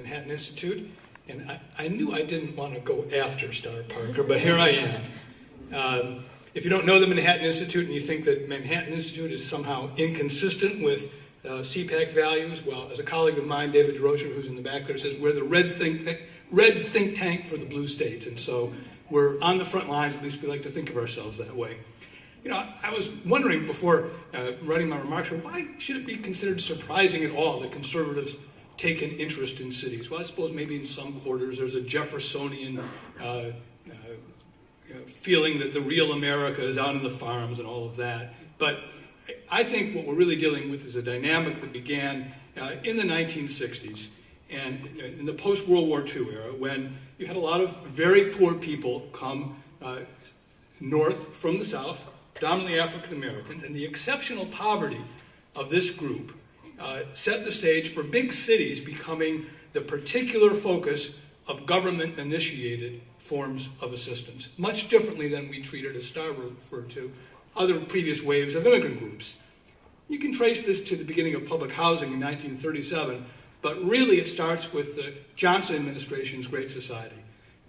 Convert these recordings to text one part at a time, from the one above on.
Manhattan Institute, and I knew I didn't want to go after Star Parker, but here I am. If you don't know the Manhattan Institute and you think that Manhattan Institute is somehow inconsistent with CPAC values, well, as a colleague of mine, David DeRocher, who's in the back there, says we're the red think tank for the blue states, and so we're on the front lines. At least we like to think of ourselves that way. You know, I was wondering before writing my remarks, why should it be considered surprising at all that conservatives take an interest in cities? Well, I suppose maybe in some quarters there's a Jeffersonian feeling that the real America is out in the farms and all of that. But I think what we're really dealing with is a dynamic that began in the 1960s and in the post-World War II era, when you had a lot of very poor people come north from the South, predominantly African Americans, and the exceptional poverty of this group set the stage for big cities becoming the particular focus of government-initiated forms of assistance, much differently than we treated, as Starr referred to, other previous waves of immigrant groups. You can trace this to the beginning of public housing in 1937, but really it starts with the Johnson administration's Great Society.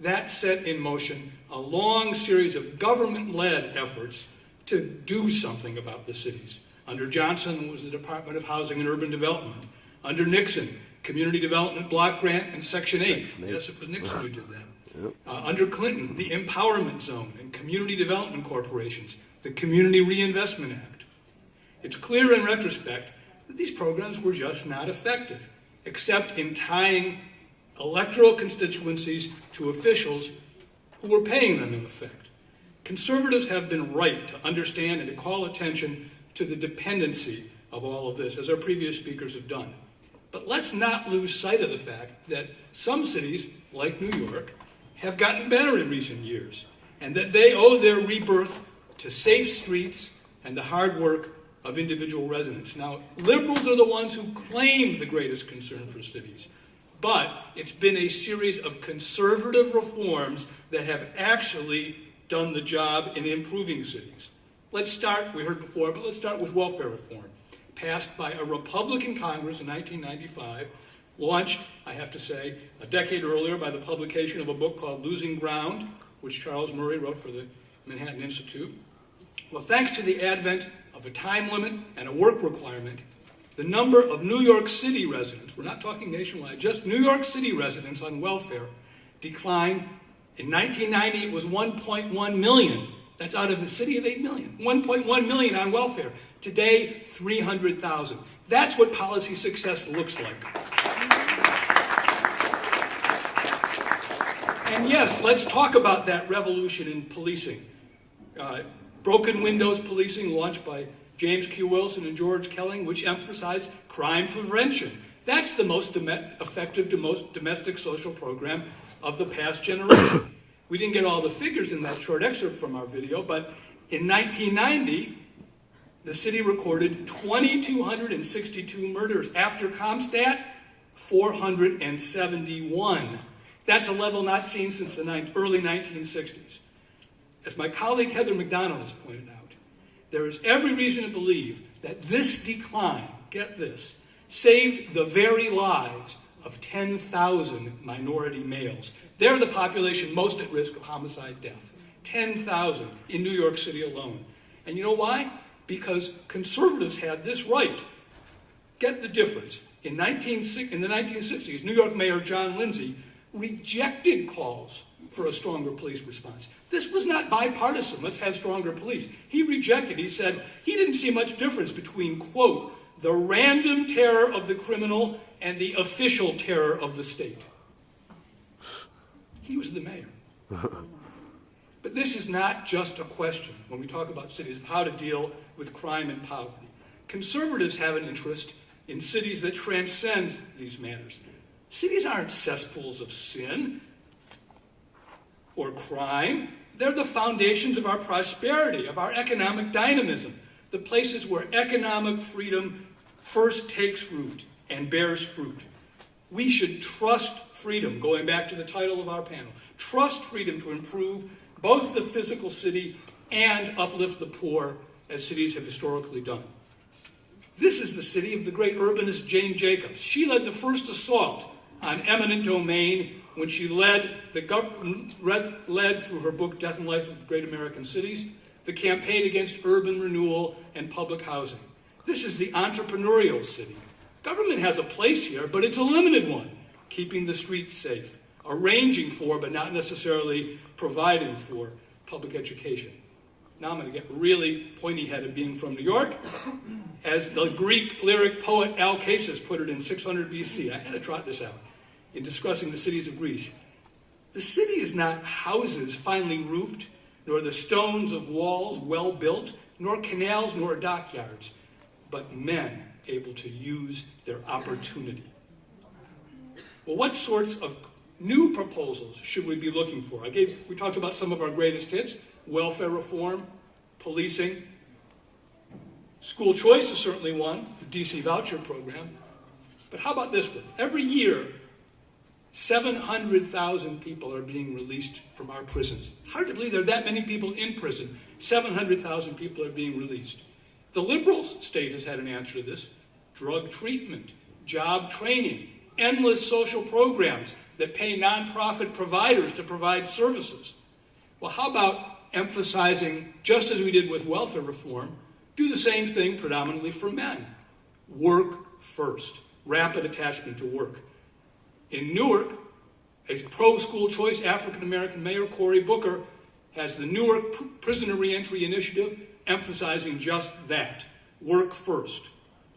That set in motion a long series of government-led efforts to do something about the cities. Under Johnson was the Department of Housing and Urban Development. Under Nixon, Community Development Block Grant and Section 8. Yes, it was Nixon who did that. Yep. Under Clinton, the Empowerment Zone and Community Development Corporations, the Community Reinvestment Act. It's clear in retrospect that these programs were just not effective, except in tying electoral constituencies to officials who were paying them in effect. Conservatives have been right to understand and to call attention to the dependency of all of this, as our previous speakers have done. But let's not lose sight of the fact that some cities, like New York, have gotten better in recent years, and that they owe their rebirth to safe streets and the hard work of individual residents. Now, liberals are the ones who claim the greatest concern for cities, but it's been a series of conservative reforms that have actually done the job in improving cities. Let's start, we heard before, but let's start with welfare reform. Passed by a Republican Congress in 1995, launched, I have to say, a decade earlier by the publication of a book called Losing Ground, which Charles Murray wrote for the Manhattan Institute. Well, thanks to the advent of a time limit and a work requirement, the number of New York City residents, we're not talking nationwide, just New York City residents on welfare, declined. In 1990, it was 1.1 million. That's out of a city of 8 million. 1.1 million on welfare. Today, 300,000. That's what policy success looks like. And yes, let's talk about that revolution in policing. Broken windows policing, launched by James Q. Wilson and George Kelling, which emphasized crime prevention. That's the most effective domestic social program of the past generation. We didn't get all the figures in that short excerpt from our video, but in 1990, the city recorded 2,262 murders. After CompStat, 471. That's a level not seen since the early 1960s. As my colleague Heather McDonald has pointed out, there is every reason to believe that this decline, get this, saved the very lives of 10,000 minority males. They're the population most at risk of homicide death. 10,000 in New York City alone. And you know why? Because conservatives had this right. Get the difference. In the 1960s, New York Mayor John Lindsay rejected calls for a stronger police response. This was not bipartisan, let's have stronger police. He rejected, he said he didn't see much difference between, quote, the random terror of the criminal and the official terror of the state. He was the mayor. But this is not just a question, when we talk about cities, of how to deal with crime and poverty. Conservatives have an interest in cities that transcend these matters. Cities aren't cesspools of sin or crime. They're the foundations of our prosperity, of our economic dynamism, the places where economic freedom first takes root and bears fruit. We should trust freedom, going back to the title of our panel, trust freedom to improve both the physical city and uplift the poor, as cities have historically done. This is the city of the great urbanist Jane Jacobs. She led the first assault on eminent domain when she led through her book Death and Life of Great American Cities, the campaign against urban renewal and public housing. This is the entrepreneurial city. Government has a place here, but it's a limited one, keeping the streets safe, arranging for, but not necessarily providing for, public education. Now I'm going to get really pointy-headed being from New York. As the Greek lyric poet Alcasis put it in 600 BC, I had to trot this out, in discussing the cities of Greece. The city is not houses finely roofed, nor the stones of walls well built, nor canals nor dockyards, but men able to use their opportunity. Well, what sorts of new proposals should we be looking for? We talked about some of our greatest hits: welfare reform, policing. School choice is certainly one, the DC voucher program. But how about this one? Every year, 700,000 people are being released from our prisons. It's hard to believe there are that many people in prison. 700,000 people are being released. The liberal state has had an answer to this: drug treatment, job training, endless social programs that pay nonprofit providers to provide services. Well, how about emphasizing, just as we did with welfare reform, do the same thing predominantly for men? Work first, rapid attachment to work. In Newark, a pro-school choice African-American mayor, Cory Booker, has the Newark Prisoner Reentry Initiative emphasizing just that, work first.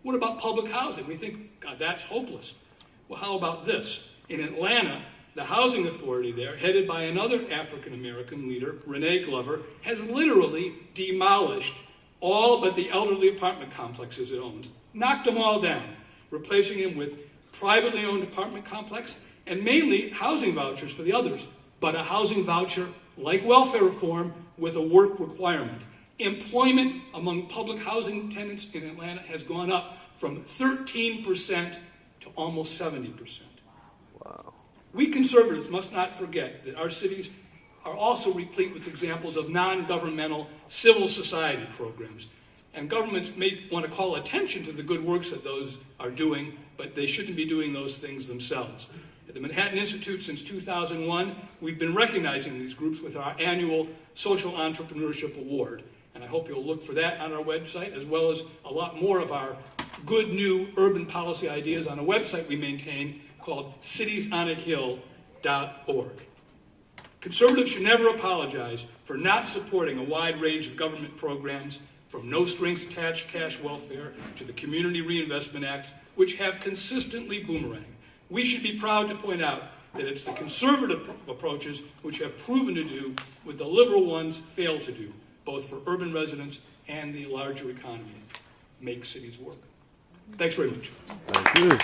What about public housing? We think, God, that's hopeless. Well, how about this? In Atlanta, the housing authority there, headed by another African-American leader, Renee Glover, has literally demolished all but the elderly apartment complexes it owns, knocked them all down, replacing them with privately owned apartment complex and mainly housing vouchers for the others, but a housing voucher like welfare reform with a work requirement. Employment among public housing tenants in Atlanta has gone up from 13% to almost 70%. Wow. We conservatives must not forget that our cities are also replete with examples of non-governmental civil society programs. And governments may want to call attention to the good works that those are doing, but they shouldn't be doing those things themselves. At the Manhattan Institute since 2001, we've been recognizing these groups with our annual Social Entrepreneurship Award. And I hope you'll look for that on our website, as well as a lot more of our good new urban policy ideas on a website we maintain called citiesonAhill.org. Conservatives should never apologize for not supporting a wide range of government programs, from no strings attached cash welfare to the Community Reinvestment Act, which have consistently boomeranged. We should be proud to point out that it's the conservative approaches which have proven to do what the liberal ones fail to do, both for urban residents and the larger economy: make cities work. Thanks very much. Thank you.